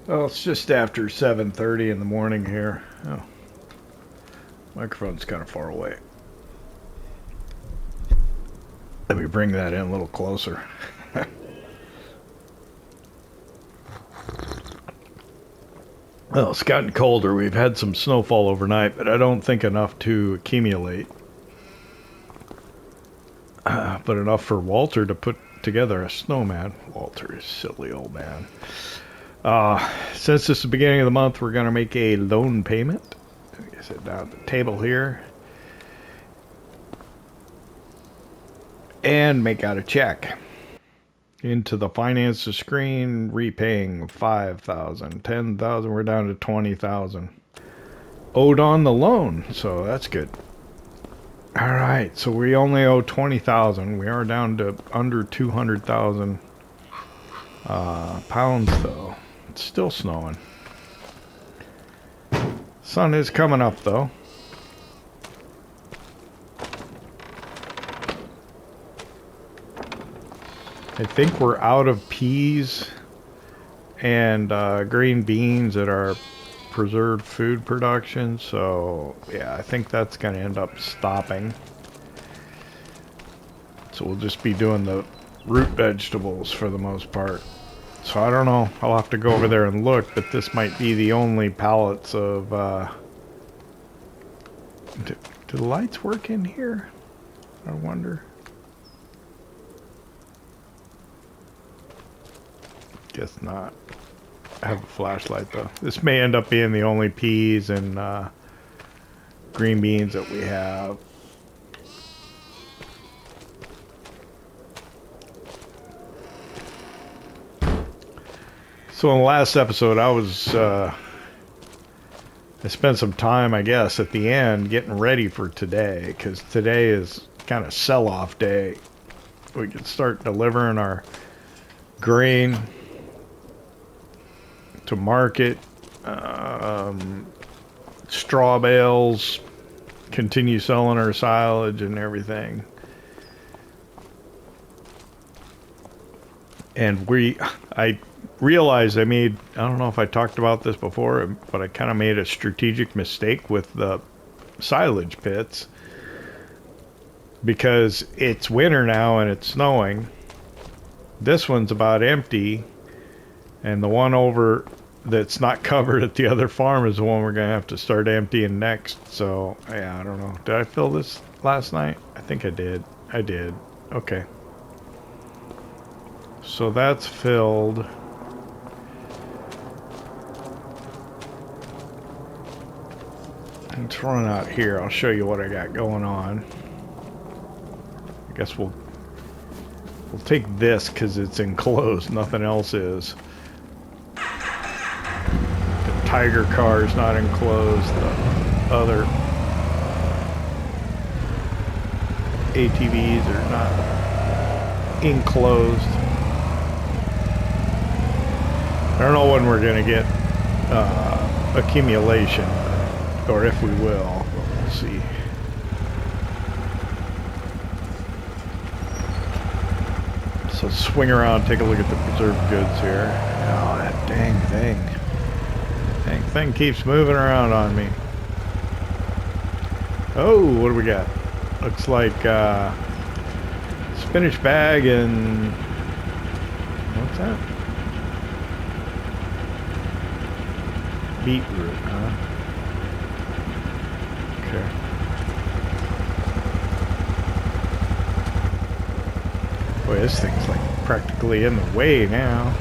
Well, it's just after 7:30 in the morning here. Oh, microphone's kind of far away. Let me bring that in a little closer. Well, it's gotten colder. We've had some snowfall overnight, but I don't think enough to accumulate. But enough for Walter to put together a snowman. Walter is a silly old man. Since it's the beginning of the month, we're going to make a loan payment. I sit down at the table here. And make out a check. Into the finances screen, repaying $5,000, $10,000, we're down to $20,000. Owed on the loan, so that's good. Alright, so we only owe $20,000. We are down to under 200,000 pounds though. It's still snowing. Sun is coming up though. I think we're out of peas and green beans at our preserved food production, so yeah, I think that's going to end up stopping. So we'll just be doing the root vegetables for the most part. So I don't know, I'll have to go over there and look, but this might be the only pallets of... Do the lights work in here? I wonder. Guess not. I have a flashlight though. This may end up being the only peas and green beans that we have. So in the last episode I spent some time, I guess, at the end getting ready for today, because today is kind of sell-off day. We can start delivering our grain to market, straw bales, continue selling our silage and everything. And I realized I don't know if I talked about this before, but I kind of made a strategic mistake with the silage pits, because it's winter now and it's snowing. This one's about empty, and the one over that's not covered at the other farm is the one we're going to have to start emptying next. So, yeah, I don't know. Did I fill this last night? I think I did. I did. Okay. So that's filled. Let's run out here. I'll show you what I got going on. I guess we'll take this because it's enclosed. Nothing else is. Tiger car is not enclosed. The other ATVs are not enclosed. I don't know when we're going to get accumulation, or if we will. We'll see. So swing around, take a look at the preserved goods here. Oh, that dang thing. Dang thing keeps moving around on me. Oh, what do we got? Looks like spinach bag and... what's that? Beetroot, huh? Okay. Boy, this thing's like practically in the way now.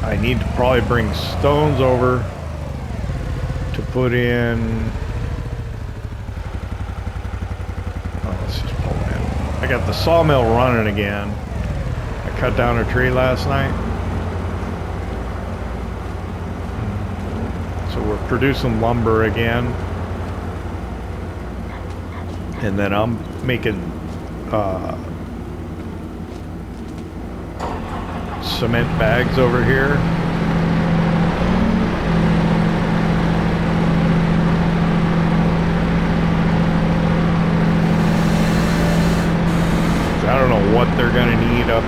I need to probably bring stones over to put in. Oh, let's just pull it in. I got the sawmill running again. I cut down a tree last night. So we're producing lumber again. And then I'm making cement bags over here.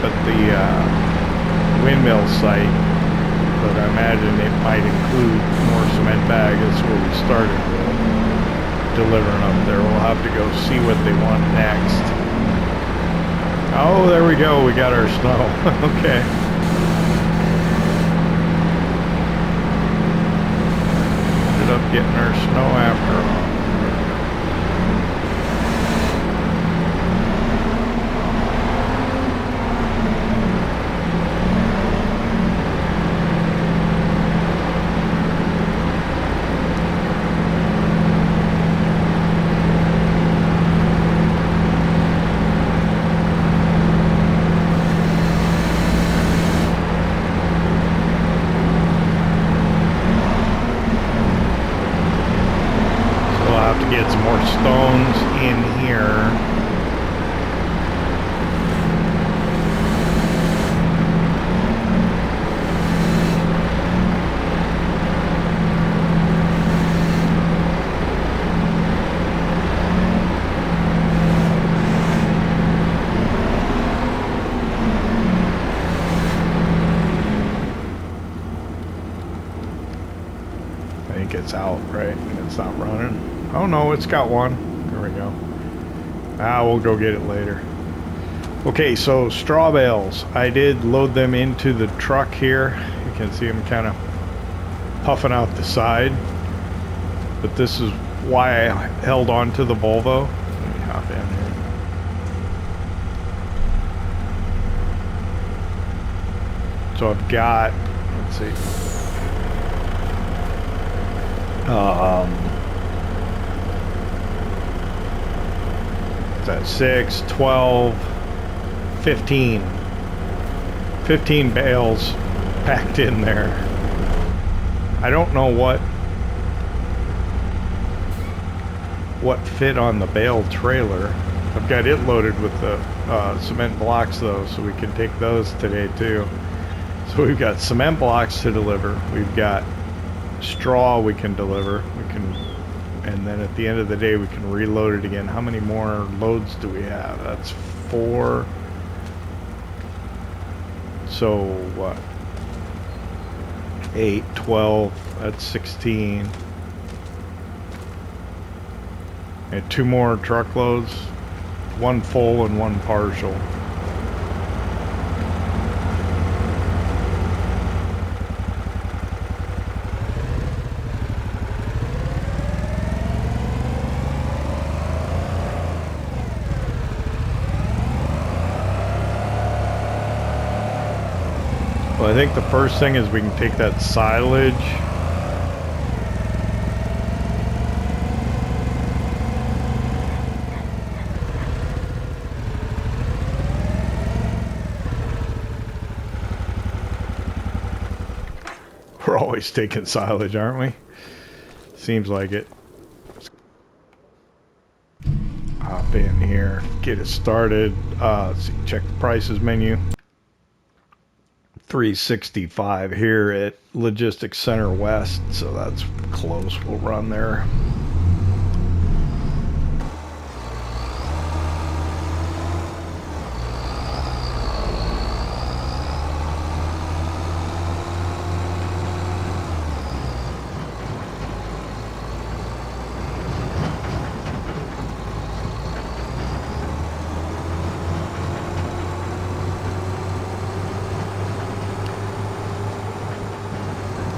at the windmill site, but I imagine it might include more cement bags. That's where we started delivering up there. We'll have to go see what they want next. Oh, there we go. We got our snow. Okay. Ended up getting our snow after all. Get some more stones in here. I think it's out, right? It's not running. Oh no, it's got one. There we go. We'll go get it later. Okay, so straw bales. I did load them into the truck here. You can see them kind of puffing out the side. But this is why I held on to the Volvo. Let me hop in here. So I've got, let's see. At 6, 12, 15 bales packed in there. I don't know what fit on the bale trailer. I've got it loaded with the cement blocks though, so we can take those today too. So we've got cement blocks to deliver, we've got straw we can deliver, and then at the end of the day we can reload it again. How many more loads do we have? That's 4. So what? 8, 12, that's 16. And 2 more truckloads, 1 full and 1 partial. Well, I think the first thing is we can take that silage. We're always taking silage, aren't we? Seems like it. Let's hop in here, get it started. Let's see, check the prices menu. $365 here at Logistics Center West, so that's close. We'll run there.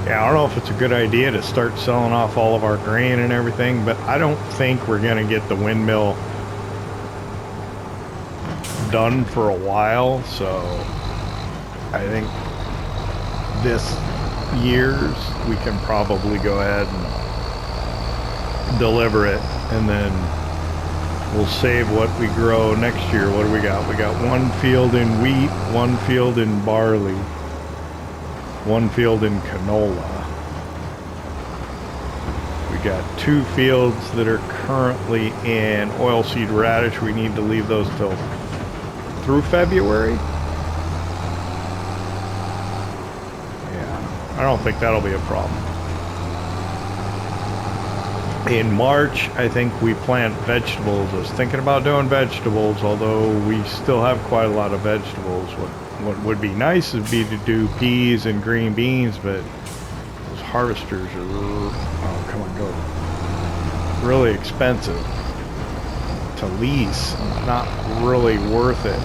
Yeah, I don't know if it's a good idea to start selling off all of our grain and everything, but I don't think we're going to get the windmill done for a while, so I think this year's we can probably go ahead and deliver it, and then we'll save what we grow next year. What do we got? We got 1 field in wheat, 1 field in barley, 1 field in canola. We got 2 fields that are currently in oilseed radish. We need to leave those through February. Yeah, I don't think that'll be a problem. In March, I think we plant vegetables. I was thinking about doing vegetables, although we still have quite a lot of vegetables. What would be nice would be to do peas and green beans, but those harvesters are, oh, come on, go, really expensive to lease. Not really worth it.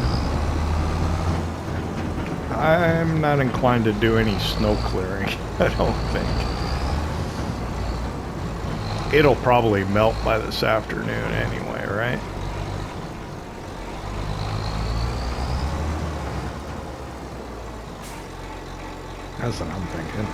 I'm not inclined to do any snow clearing, I don't think. It'll probably melt by this afternoon anyway, right? That's what I'm thinking.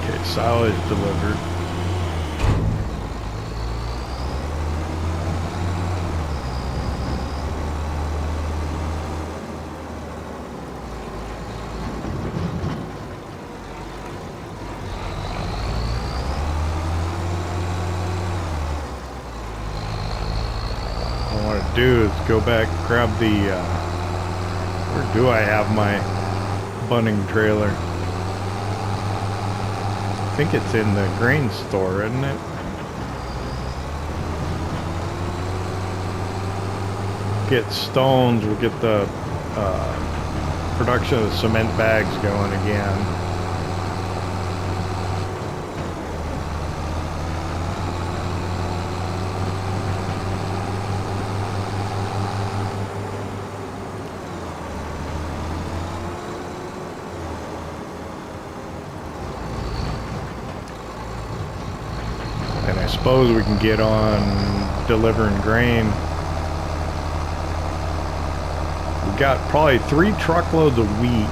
Okay, silage delivered. Do is go back, grab the where do I have my bunning trailer? I think it's in the grain store, isn't it? Get stones, we'll get the production of the cement bags going again. I suppose we can get on delivering grain. We got probably 3 truckloads of wheat.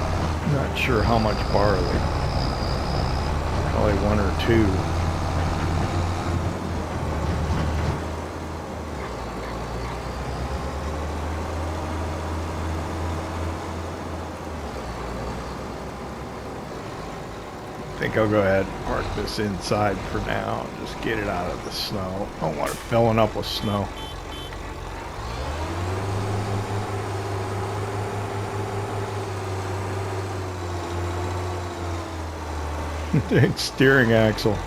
Not sure how much barley. Probably 1 or 2. I think I'll go ahead and park this inside for now and just get it out of the snow. I don't want it filling up with snow. Steering axle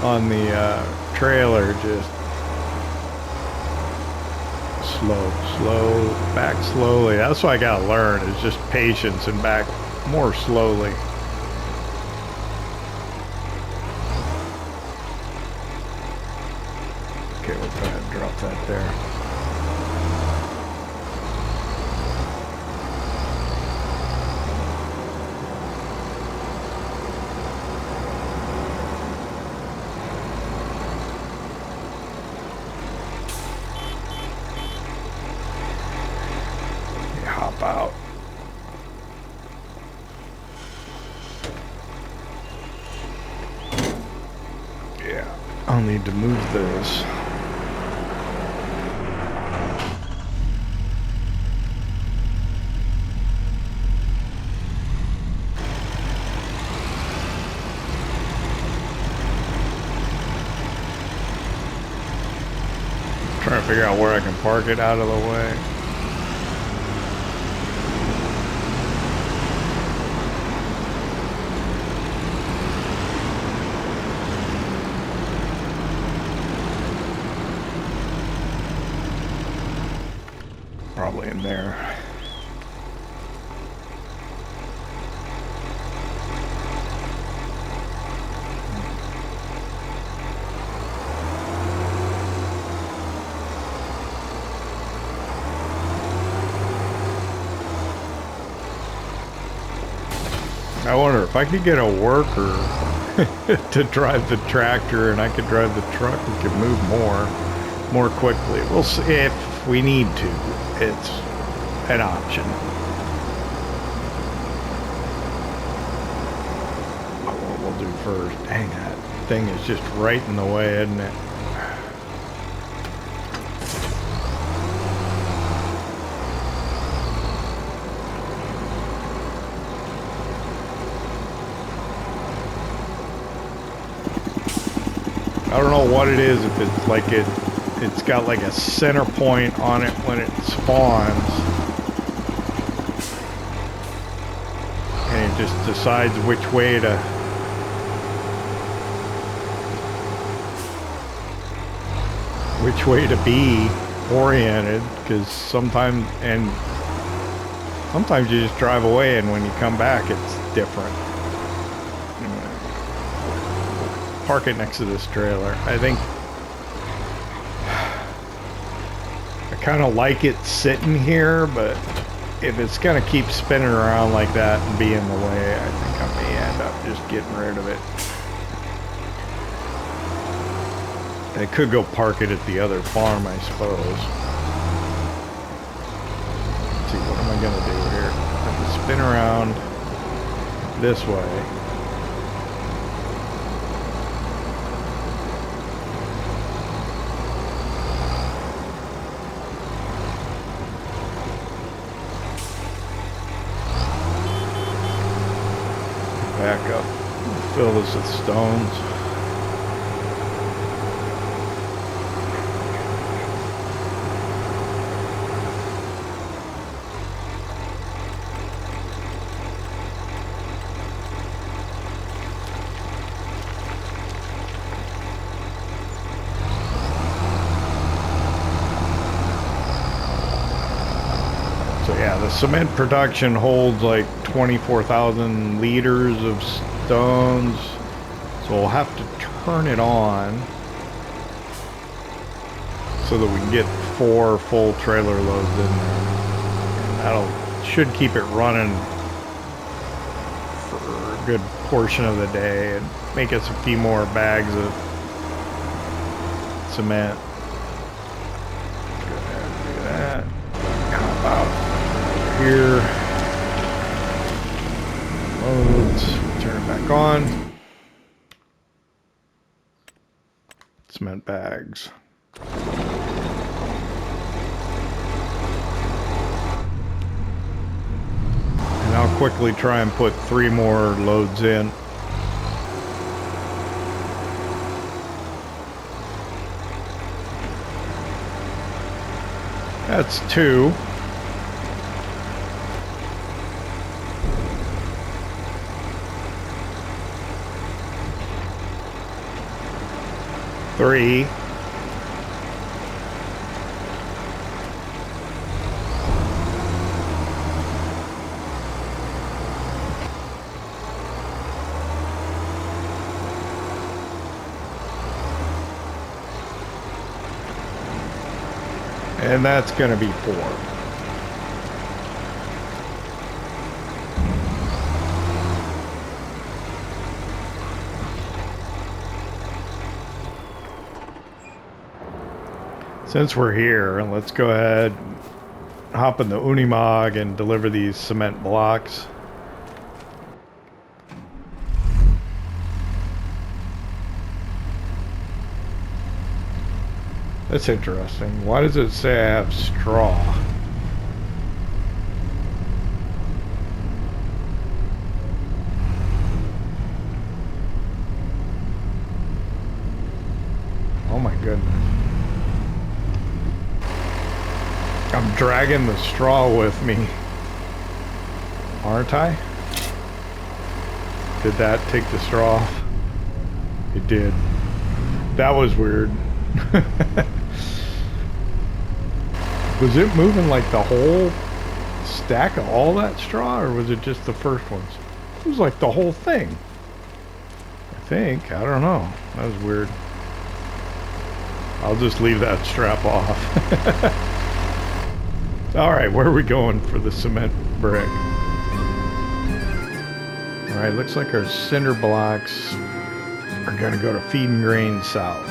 on the trailer just slow, back slowly. That's what I gotta learn, is just patience and back more slowly. Okay, we'll go ahead and drop that there. Okay, hop out. Yeah, I'll need to move this. Trying to figure out where I can park it out of the way. Probably in there. I wonder if I could get a worker to drive the tractor and I could drive the truck, we could move more quickly. We'll see if we need to. It's an option. What we'll do first. Dang, that thing is just right in the way, isn't it? I don't know what it is, if it's like it's got like a center point on it when it spawns. And it just decides which way to be oriented, because sometimes you just drive away and when you come back it's different. Park it next to this trailer. I think I kind of like it sitting here, but if it's gonna keep spinning around like that and be in the way, I think I may end up just getting rid of it. I could go park it at the other farm, I suppose. Let's see, what am I gonna do here? I'm gonna spin around this way. Back up, fill this with stones. So yeah, the cement production holds like 24,000 liters of stones, so we'll have to turn it on so that we can get 4 full trailer loads in there. And should keep it running for a good portion of the day and make us a few more bags of cement. Look at that. How about here? Loads, turn it back on. Cement bags. And I'll quickly try and put 3 more loads in. That's 2. Three. And that's going to be 4. Since we're here, let's go ahead, hop in the Unimog and deliver these cement blocks. That's interesting. Why does it say I have straw? Oh my goodness. I'm dragging the straw with me, aren't I? Did that take the straw off? It did. That was weird. Was it moving like the whole stack of all that straw, or was it just the first ones? It was like the whole thing, I think. I don't know. That was weird. I'll just leave that strap off. Alright, where are we going for the cement brick? Alright, looks like our cinder blocks are going to go to Feed and Grain South.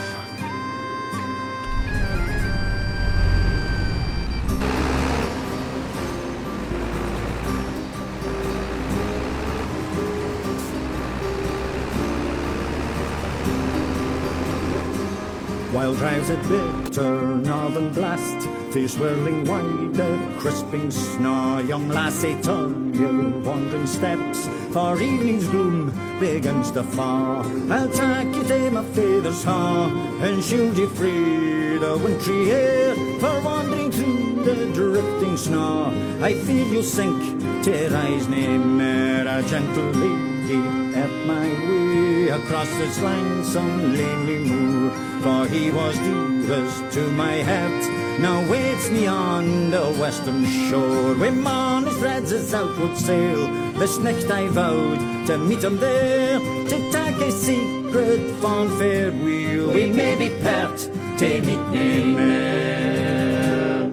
while drives a bitter northern blast, fear swirling wide, a crisping snaw. Young lassie, turn your wandering steps, for evening's gloom begins to fall. I'll take you to my father's hall, and shield you free the wintry air, for wandering through the drifting snow. I feel you sink to rise nae mair, a gentle lady at my way across this lonesome lonely moor. For he was dearest to my heart, now waits me on the western shore. When morning spreads his outward sail, this night I vowed to meet him there, to take a secret fond farewell. We may be part to meet nae mair.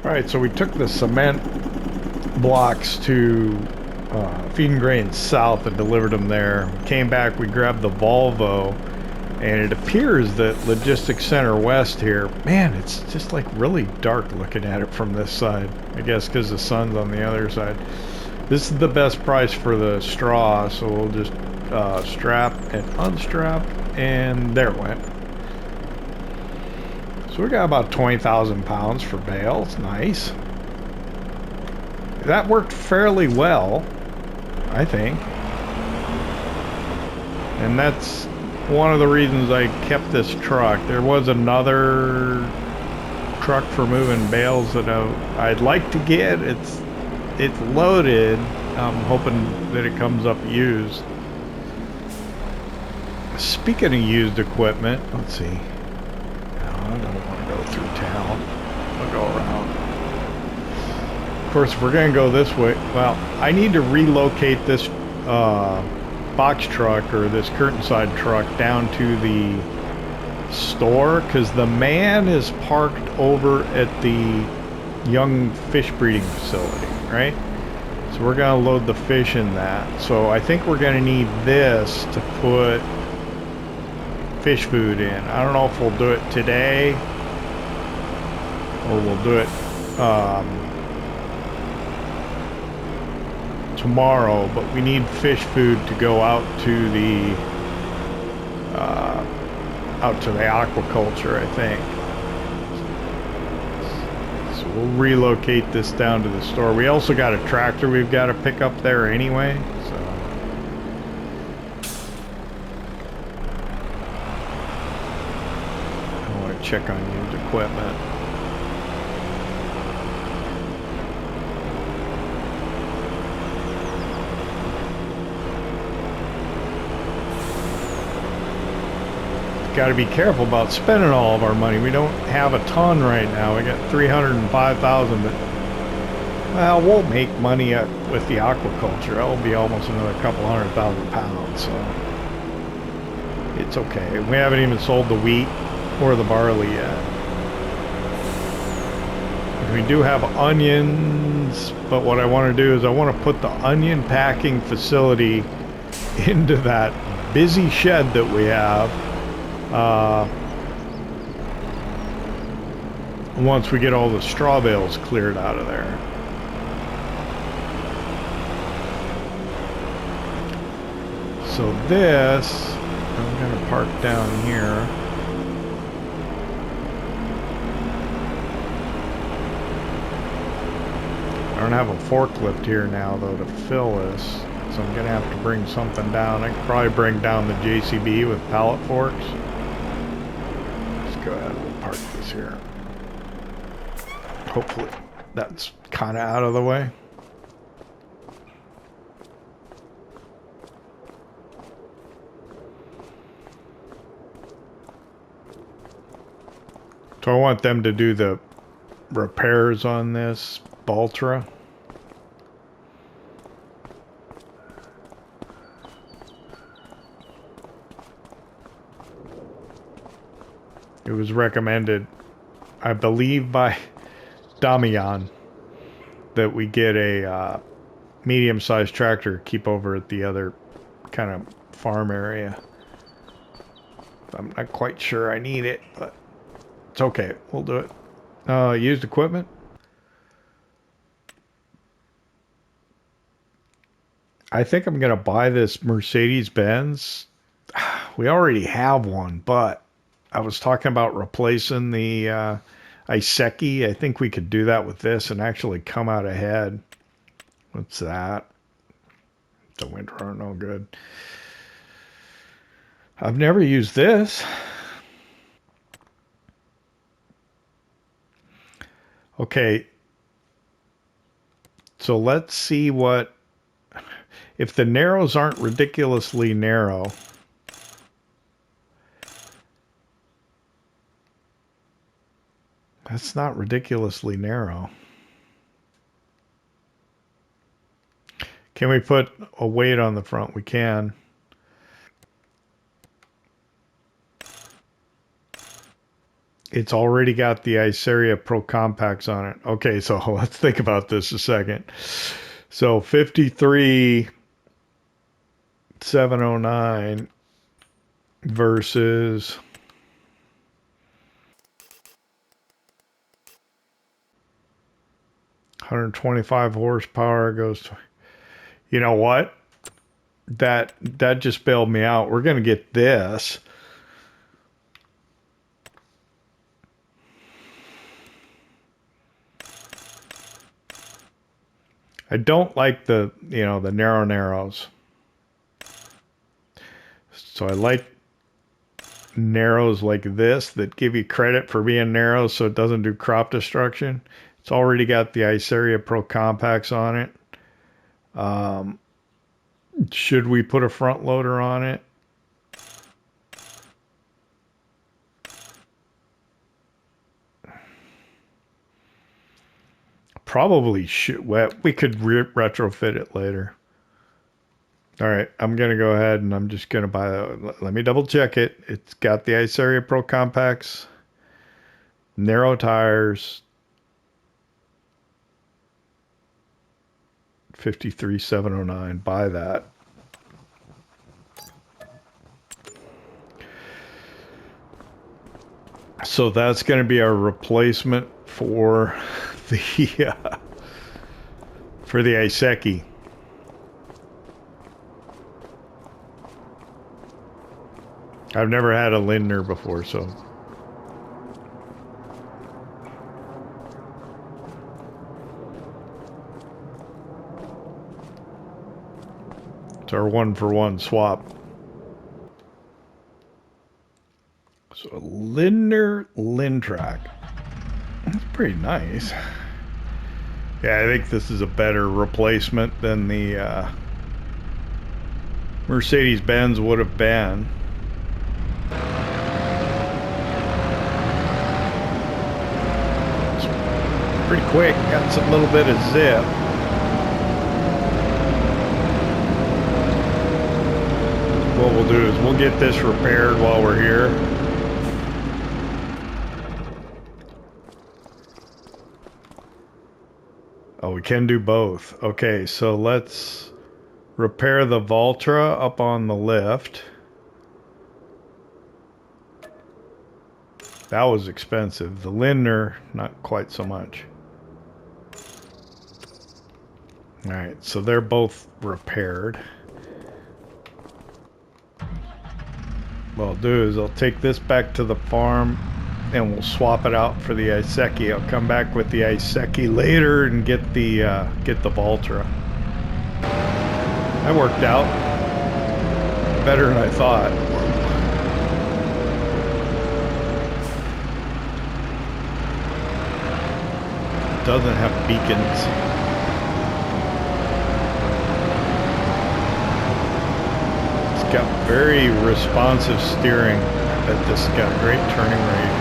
All right, so we took the cement blocks to Feed and Grain South and delivered them there. Came back, we grabbed the Volvo, and it appears that Logistics Center West here, man, it's just like really dark looking at it from this side. I guess because the sun's on the other side. This is the best price for the straw, so we'll just strap and unstrap, and there it went. So we got about 20,000 pounds for bales. Nice. That worked fairly well, I think. And that's one of the reasons I kept this truck. There was another truck for moving bales that I'd like to get. It's loaded. I'm hoping that it comes up used. Speaking of used equipment, let's see. I don't want to go through town. I'll go around. Of course, if we're going to go this way, well, I need to relocate this box truck or this curtain side truck down to the store, because the man is parked over at the young fish breeding facility, right? So we're going to load the fish in that. So I think we're going to need this to put fish food in. I don't know if we'll do it today or we'll do it tomorrow, but we need fish food to go out to the aquaculture, I think. So we'll relocate this down to the store. We also got a tractor we've got to pick up there anyway, so check on used equipment. Got to be careful about spending all of our money. We don't have a ton right now. We got 305,000, but well, we'll make money with the aquaculture. It'll be almost another couple 100,000 pounds, so it's okay. We haven't even sold the wheat or the barley yet. We do have onions, but what I want to do is I want to put the onion packing facility into that busy shed that we have once we get all the straw bales cleared out of there. So this, I'm going to park down here. I don't have a forklift here now, though, to fill this, so I'm going to have to bring something down. I could probably bring down the JCB with pallet forks. Let's go ahead and we'll park this here. Hopefully that's kind of out of the way. So I want them to do the repairs on this Baltra. It was recommended, I believe, by Damian that we get a medium-sized tractor to keep over at the other kind of farm area. I'm not quite sure I need it, but it's okay. We'll do it. Used equipment. I think I'm going to buy this Mercedes-Benz. We already have one, but I was talking about replacing the Iseki. I think we could do that with this and actually come out ahead. What's that? The winter are no good. I've never used this. Okay. So let's see what... If the narrows aren't ridiculously narrow... That's not ridiculously narrow. Can we put a weight on the front? We can. It's already got the Iceria Pro Compacts on it. Okay, so let's think about this a second. So 53,709 versus 125 horsepower goes to, you know what? That just bailed me out. We're going to get this. I don't like the, the narrows. So I like narrows like this that give you credit for being narrow so it doesn't do crop destruction. It's already got the Iceria Pro Compacts on it. Should we put a front loader on it? Probably should. We could retrofit it later. All right, I'm going to go ahead and I'm just going to buy that. Let me double check it. It's got the Iceria Pro Compacts, narrow tires, 53,709. Buy that. So that's going to be our replacement for the Iseki. I've never had a Lindner before, so it's our 1-for-1 swap. So Lindner Lindtrack. That's pretty nice. Yeah, I think this is a better replacement than the Mercedes-Benz would have been. It's pretty quick. Got some little bit of zip. What we'll do is we'll get this repaired while we're here. Oh, we can do both. Okay, so let's repair the Valtra up on the lift. That was expensive. The Lindner, not quite so much. All right, so they're both repaired. What I'll do is I'll take this back to the farm and we'll swap it out for the Iseki. I'll come back with the Iseki later and get the Valtra. That worked out better than I thought. It doesn't have beacons. It's got very responsive steering. I bet this has got a great turning radius.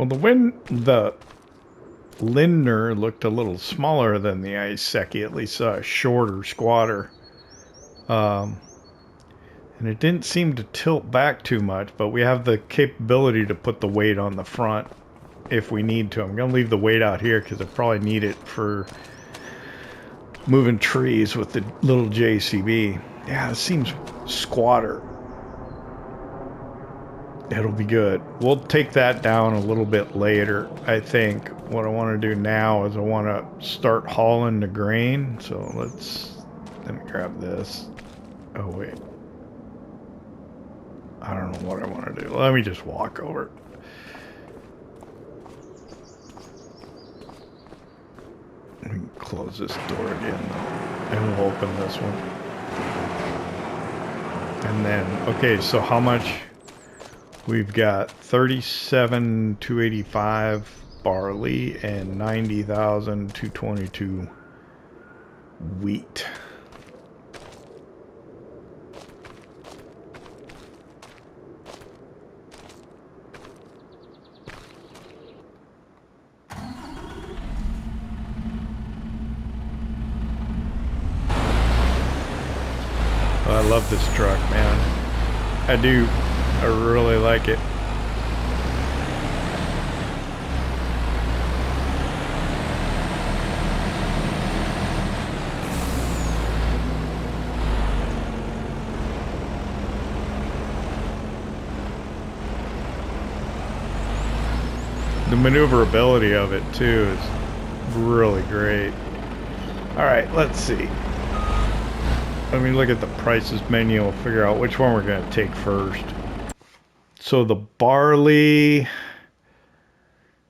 Well, the Lindner looked a little smaller than the Iseki, at least a shorter, squatter. And it didn't seem to tilt back too much, but we have the capability to put the weight on the front if we need to. I'm going to leave the weight out here because I probably need it for moving trees with the little JCB. Yeah, it seems squatter. It'll be good. We'll take that down a little bit later, I think. What I want to do now is I want to start hauling the grain. So let me grab this. Oh, wait. I don't know what I want to do. Let me just walk over. We can close this door again, and we'll open this one. And then, okay, so how much? We've got 37,285 barley and 90,222 wheat. I love this truck, man. I do. I really like it. The maneuverability of it too is really great. All right, let's see. Let me look at the prices menu. We'll figure out which one we're going to take first. So the barley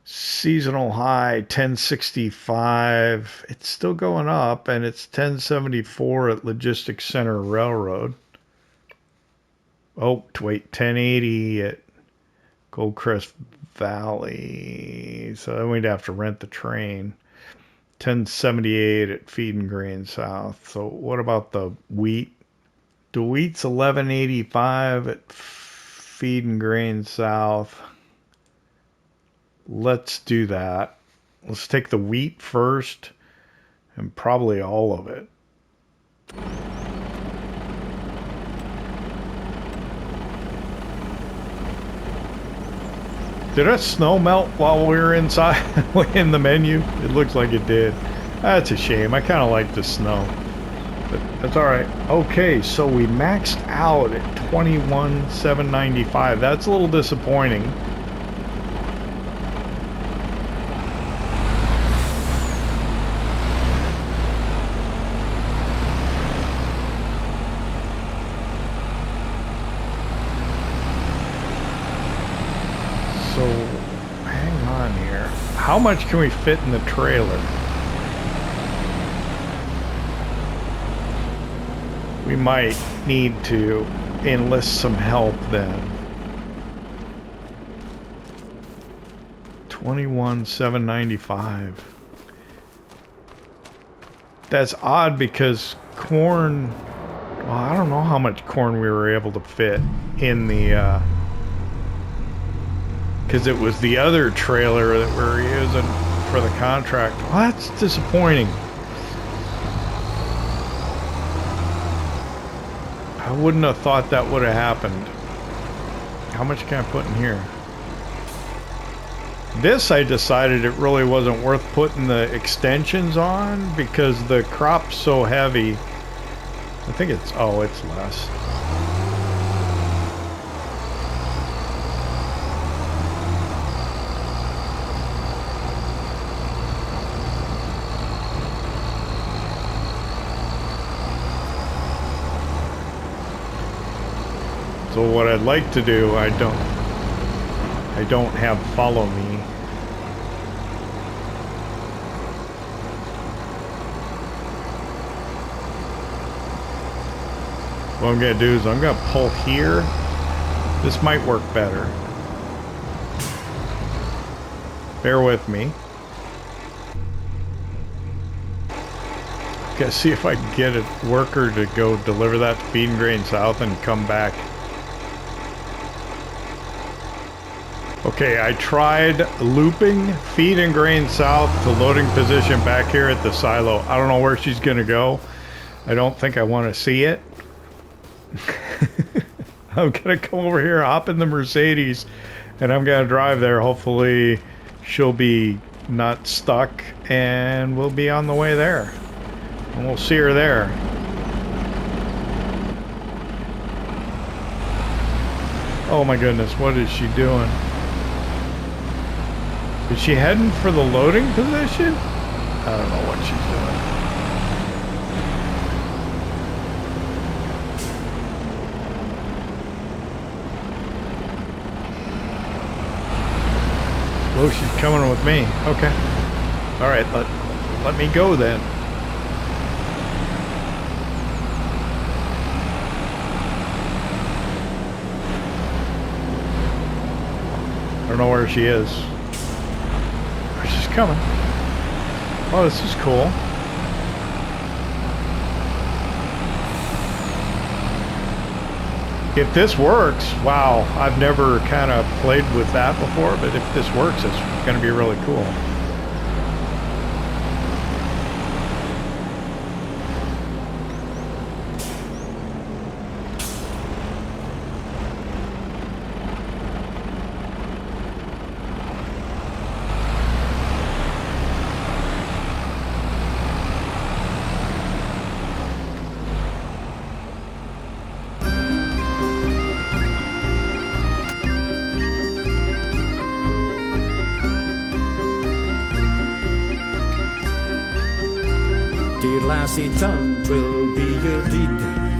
seasonal high 1065. It's still going up, and it's 1074 at Logistics Center Railroad. Oh, wait, 1080 at Goldcrest Valley. So then we'd have to rent the train. 1078 at Feed and Grain South. So what about the wheat? The wheat's 1185 at Feed and Grain South. Let's do that. Let's take the wheat first, and probably all of it. Did that snow melt while we were inside in the menu? It looks like it did. That's a shame. I kind of like the snow. But that's all right. Okay, so we maxed out at 21,795. That's a little disappointing. So, hang on here. How much can we fit in the trailer? We might need to enlist some help then. 21,795. That's odd because corn... Well, I don't know how much corn we were able to fit in the... because it was the other trailer that we were using for the contract. Well, that's disappointing. I wouldn't have thought that would have happened. How much can I put in here? This, I decided it really wasn't worth putting the extensions on because the crop's so heavy. I think it's, oh, it's less. So what I'd like to do, I don't have follow me. What I'm gonna do is I'm gonna pull here. This might work better. Bear with me. Gotta see if I can get a worker to go deliver that to Feed and Grain South and come back. Okay, I tried looping feed and grain south to loading position back here at the silo. I don't know where she's gonna go. I don't think I want to see it. I'm gonna come over here, hop in the Mercedes, and I'm gonna drive there. Hopefully she'll be not stuck and we'll be on the way there. And we'll see her there. Oh my goodness, what is she doing? Is she heading for the loading position? I don't know what she's doing. Oh, she's coming with me. Okay. All right, let me go then. I don't know where she is. She's coming. Oh, this is cool. If this works, wow, I've never kind of played with that before, but if this works, it's going to be really cool. Lassie tongue will be your deed.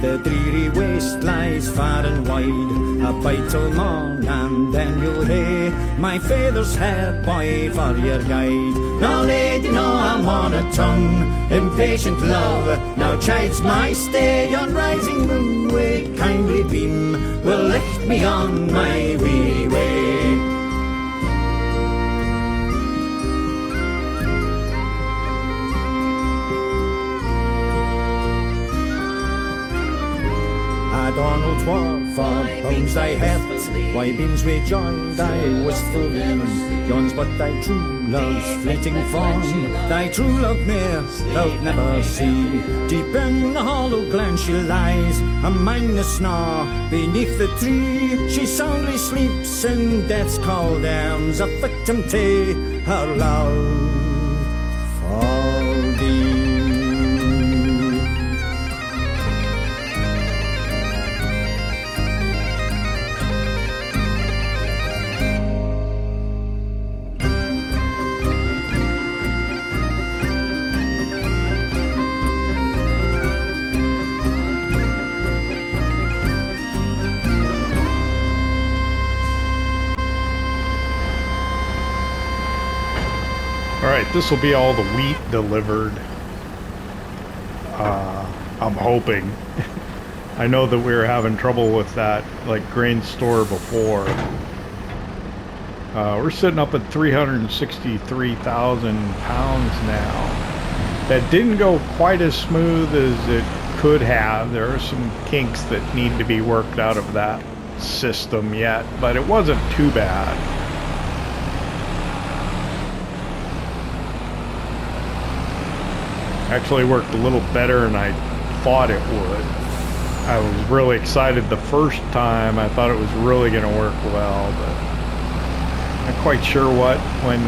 The dreary waste lies far and wide. A bite till morn and then you'll hae my father's hair boy for your guide. No lady, no, I'm on a tongue. Impatient love now chides my stay. On rising moon with kindly beam will lift me on my weary way. Donald's war for bones I heft. Why beams with joy thy wistful women? Yon's but thy true love's fleeting form. Thy true love ne'er thou'lt never see. Deep in the hollow glen she lies, a mindless snore beneath the tree. She soundly sleeps in death's cold arms, a victim to her love for thee. Alright, this will be all the wheat delivered. I'm hoping. I know that we were having trouble with that, like, grain store before. We're sitting up at 363,000 pounds now. That didn't go quite as smooth as it could have. There are some kinks that need to be worked out of that system yet, but it wasn't too bad. Actually worked a little better than I thought it would. I was really excited the first time. I thought it was really going to work well, but not quite sure what when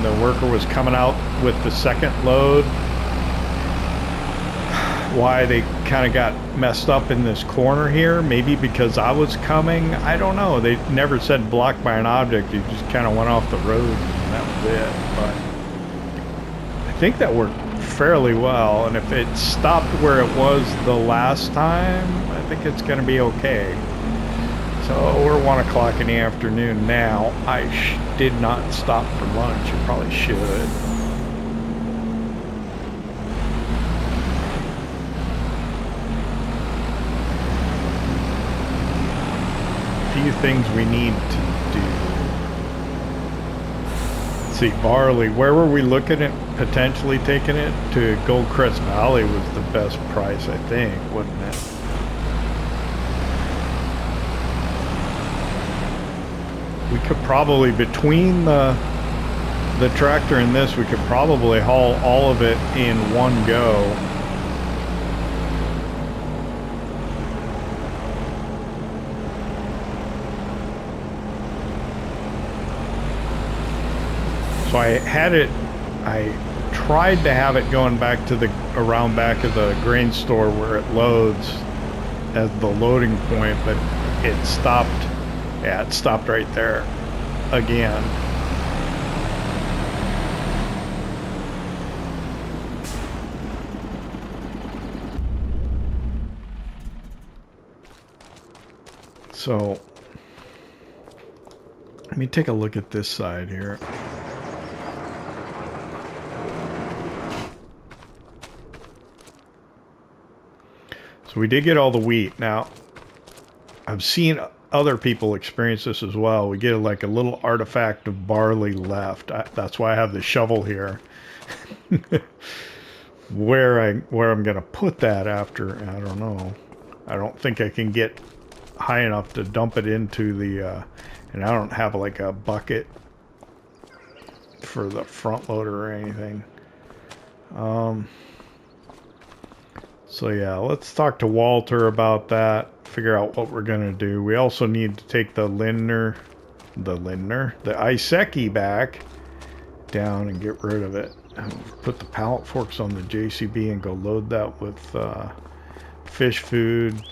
the worker was coming out with the second load, why they kind of got messed up in this corner here. Maybe because I was coming. I don't know. They never said blocked by an object. You just kind of went off the road and that was it. But I think that worked fairly well, and if it stopped where it was the last time, I think it's going to be okay. So we're 1 o'clock in the afternoon now. I did not stop for lunch. I probably should. A few things we need to do. Let's see, barley. Where were we looking at potentially taking it? To Goldcrest Valley was the best price, I think, wasn't it? we could probably, between the tractor and this, we could probably haul all of it in one go. So I tried to have it going back to around back of the grain store where it loads as the loading point, but it stopped. Yeah, it stopped right there again. So let me take a look at this side here. So we did get all the wheat. Now, I've seen other people experience this as well. We get like a little artifact of barley left. That's why I have the shovel here. Where I'm gonna put that after, I don't know. I don't think I can get high enough to dump it into the, and I don't have like a bucket for the front loader or anything. So yeah, let's talk to Walter about that, figure out what we're gonna do. We also need to take the Iseki back down and get rid of it. Put the pallet forks on the JCB and go load that with fish food.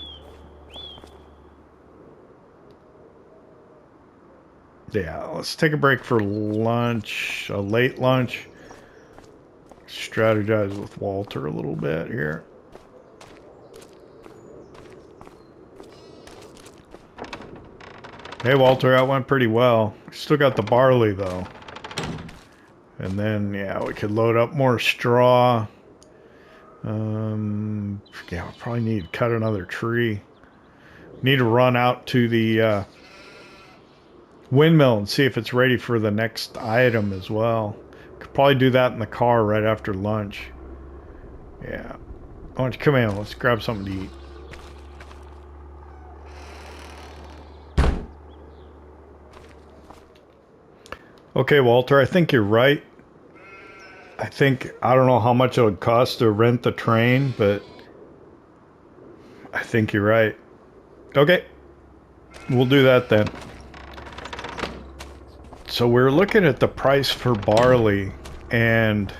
Yeah, let's take a break for lunch, a late lunch. Strategize with Walter a little bit here. Hey Walter, that went pretty well. Still got the barley though. And then, yeah, we could load up more straw. Yeah, we'll probably need to cut another tree. Need to run out to the windmill and see if it's ready for the next item as well. Could probably do that in the car right after lunch. Yeah. Why don't you come in? Let's grab something to eat. Okay, Walter, I think you're right. I don't know how much it would cost to rent the train, but I think you're right. Okay, we'll do that then. So we're looking at the price for barley, and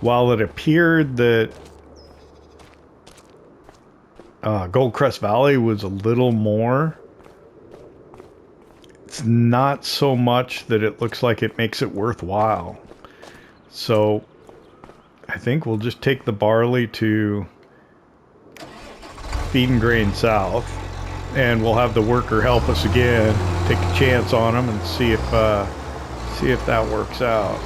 while it appeared that Goldcrest Valley was a little more, it's not so much that it looks like it makes it worthwhile. So I think we'll just take the barley to Feed and Grain South, and we'll have the worker help us again, take a chance on them and see if that works out.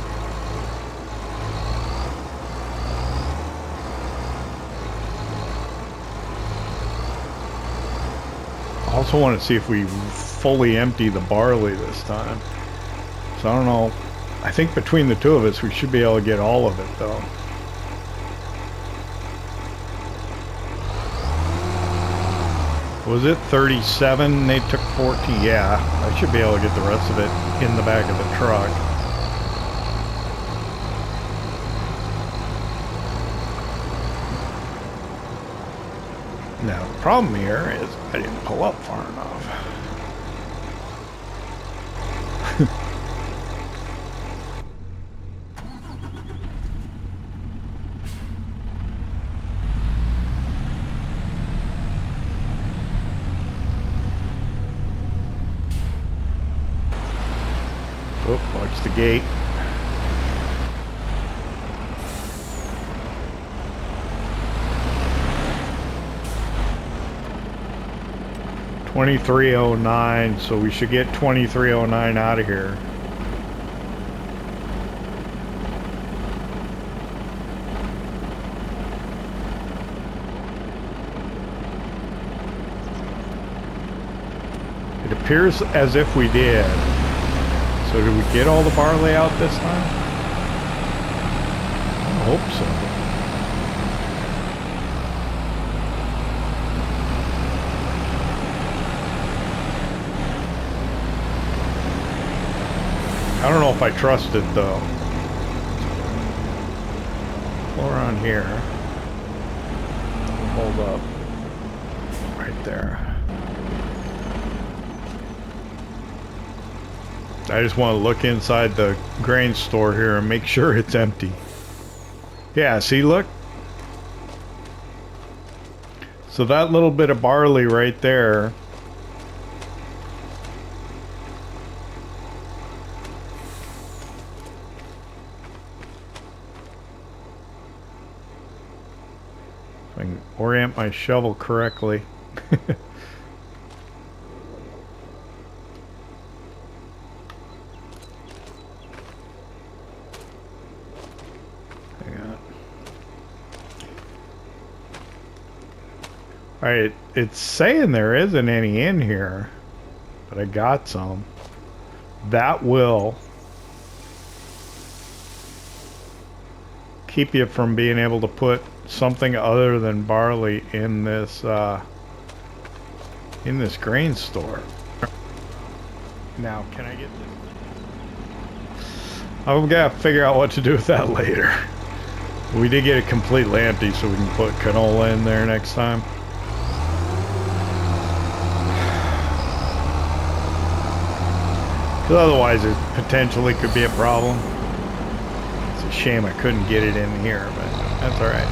I also want to see if we fully empty the barley this time. So I don't know. I think between the two of us we should be able to get all of it though. Was it 37? They took 14. Yeah, I should be able to get the rest of it in the back of the truck. Now the problem here is I didn't pull up far enough. Oh, watch the gate. $23.09, so we should get $23.09 out of here. It appears as if we did. So did we get all the barley out this time? I hope so. I don't know if I trust it though. Floor on here. Hold up. Right there. I just want to look inside the grain store here and make sure it's empty. Yeah, see, look. So that little bit of barley right there. If I can orient my shovel correctly. Alright, it's saying there isn't any in here, but I got some. That will keep you from being able to put something other than barley in this grain store. Now, can I get this? I'm gonna figure out what to do with that later. We did get it completely empty, so we can put canola in there next time. Because otherwise it potentially could be a problem. It's a shame I couldn't get it in here, but that's alright.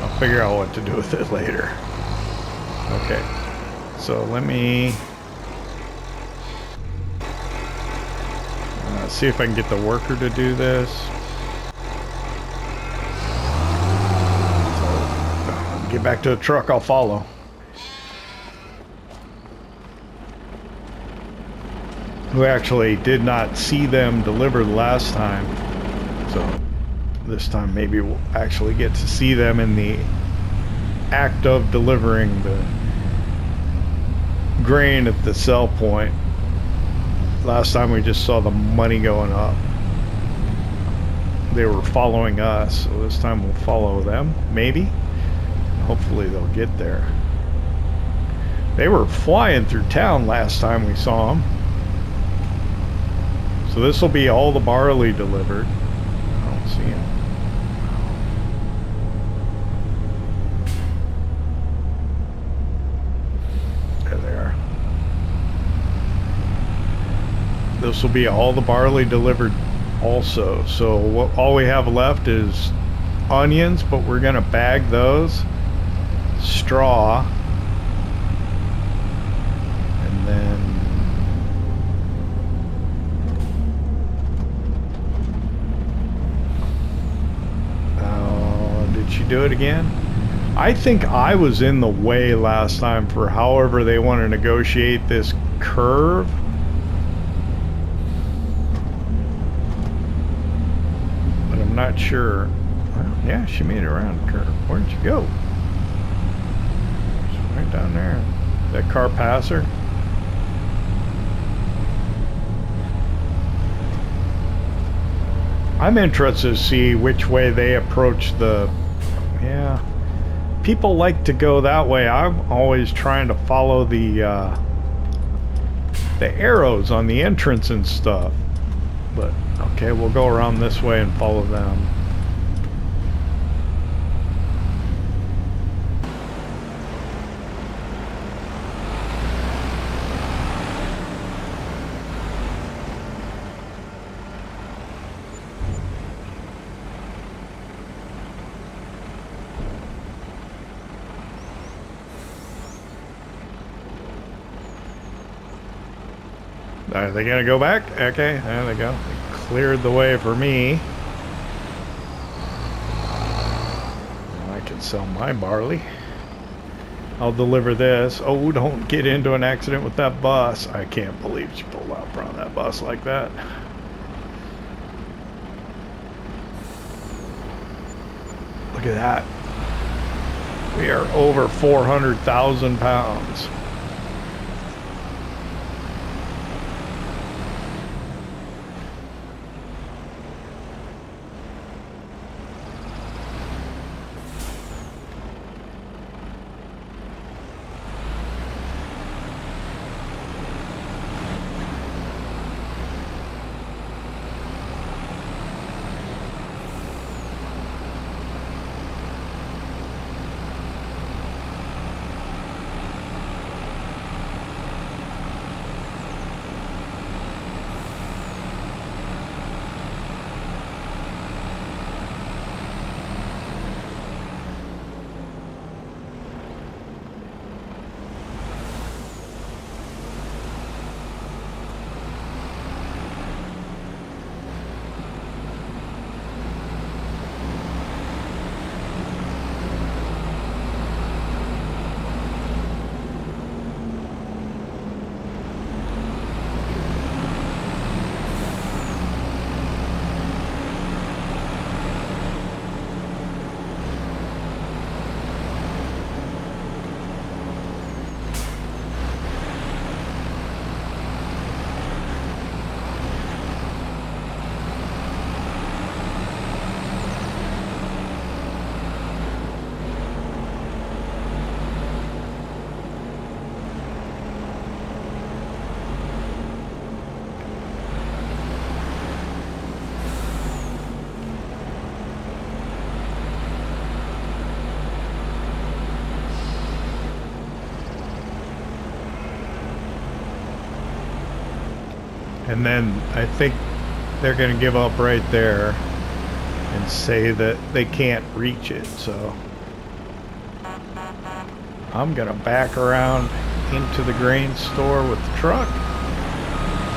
I'll figure out what to do with it later. Okay, so let me see if I can get the worker to do this. So, get back to the truck, I'll follow. Who actually did not see them deliver the last time, so this time maybe we'll actually get to see them in the act of delivering the grain at the sell point. Last time we just saw the money going up. They were following us, so this time we'll follow them, maybe. Hopefully they'll get there. They were flying through town last time we saw them. So this will be all the barley delivered. I don't see him. There they are. This will be all the barley delivered also. So what all we have left is onions, but we're gonna bag those, straw, and then she do it again? I think I was in the way last time for however they want to negotiate this curve. But I'm not sure. Well, yeah, she made it around the curve. Where'd you go? She's right down there. That car passer? I'm interested to see which way they approach the... Yeah, people like to go that way. I'm always trying to follow the arrows on the entrance and stuff. But okay, we'll go around this way and follow them. Are they gonna go back? Okay, there they go. They cleared the way for me. I can sell my barley. I'll deliver this. Oh, don't get into an accident with that bus. I can't believe she pulled out in front of that bus like that. Look at that. We are over 400,000 pounds. And then I think they're going to give up right there and say that they can't reach it. So I'm going to back around into the grain store with the truck,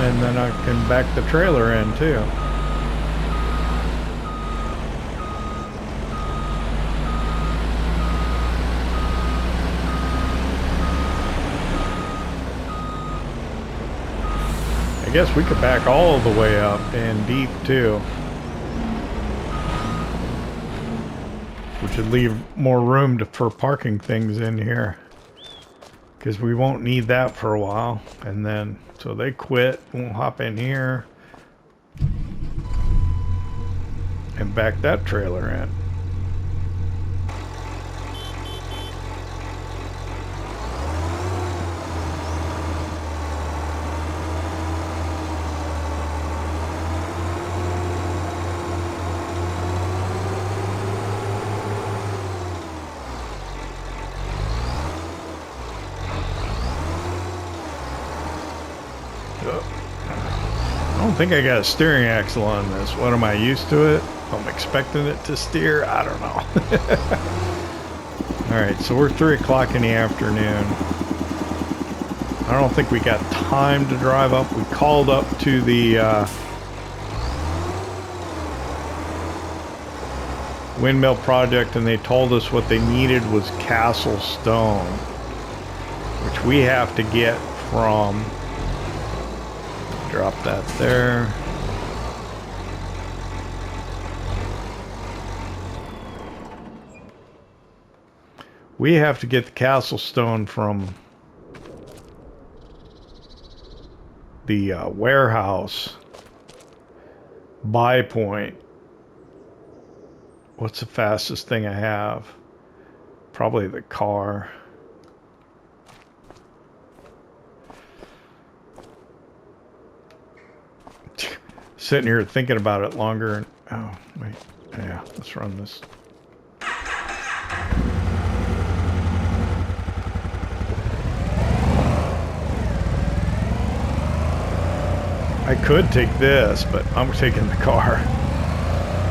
and then I can back the trailer in too. I guess we could back all the way up and deep too, which would leave more room for parking things in here, because we won't need that for a while. And then so they quit, we'll hop in here and back that trailer in. I don't think I got a steering axle on this. What, am I used to it? I'm expecting it to steer? I don't know. Alright, so we're 3 o'clock in the afternoon. I don't think we got time to drive up. We called up to the windmill project, and they told us what they needed was castle stone, which we have to get from... Drop that there. We have to get the castle stone from the warehouse buy point. What's the fastest thing I have? Probably the car. Sitting here thinking about it longer, and oh wait, yeah, let's run this. I could take this, but I'm taking the car.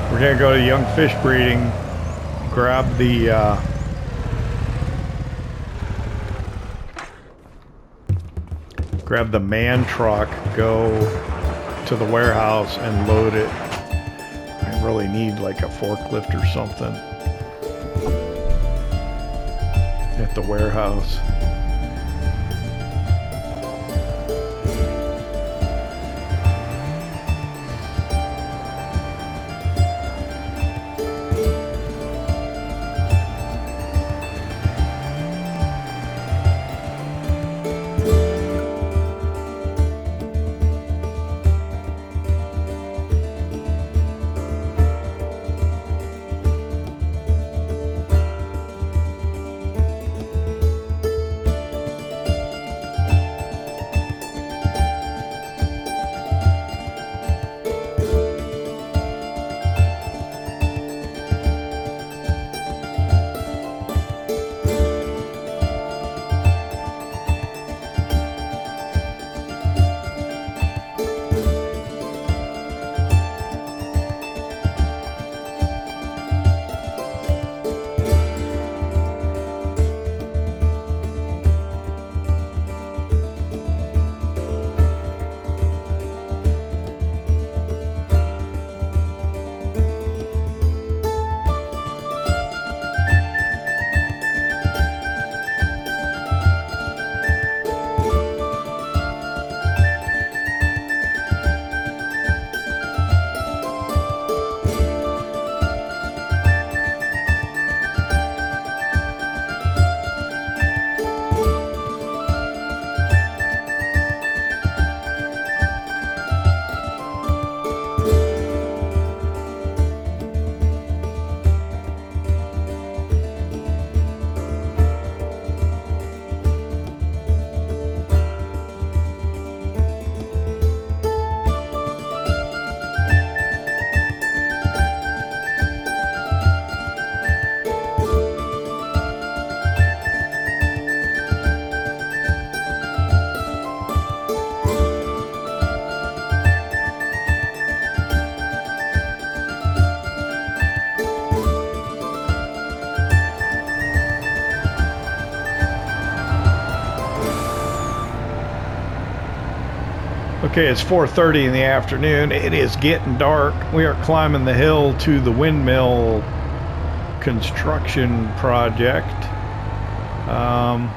We're gonna go to Young Fish Breeding, grab the man truck, go to the warehouse and load it. I really need like a forklift or something at the warehouse. Okay, it's 4:30 in the afternoon. It is getting dark. We are climbing the hill to the windmill construction project. I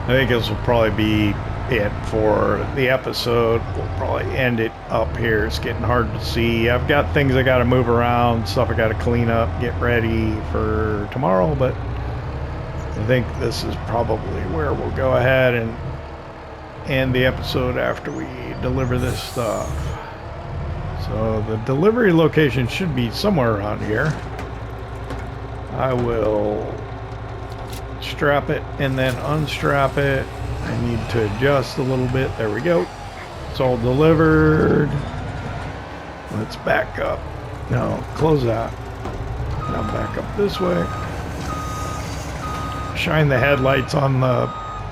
think this will probably be it for the episode. We'll probably end it up here. It's getting hard to see. I've got things I got to move around, stuff I got to clean up, get ready for tomorrow, but I think this is probably where we'll go ahead and end the episode after we deliver this stuff. So the delivery location should be somewhere around here. I will strap it and then unstrap it. I need to adjust a little bit. There we go. It's all delivered. Let's back up. No, close that. Now back up this way. Shine the headlights on the...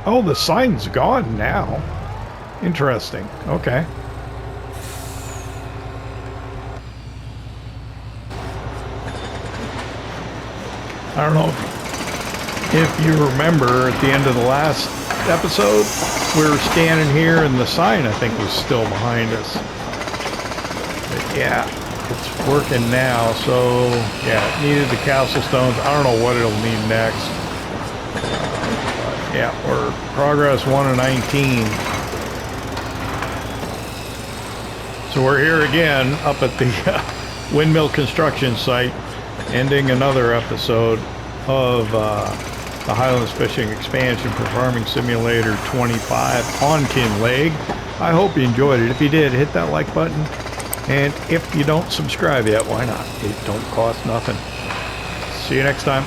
Oh, the sign's gone now. Interesting. Okay. I don't know if you remember at the end of the last episode, we were standing here and the sign, I think, was still behind us. But yeah, it's working now. So yeah, it needed the castle stones. I don't know what it'll need next. But yeah, we're progress 1 of 19. So we're here again up at the windmill construction site, ending another episode of the Highlands Fishing Expansion for Farming Simulator 25 on Kinlaig. I hope you enjoyed it. If you did, hit that like button. And if you don't subscribe yet, why not? It don't cost nothing. See you next time.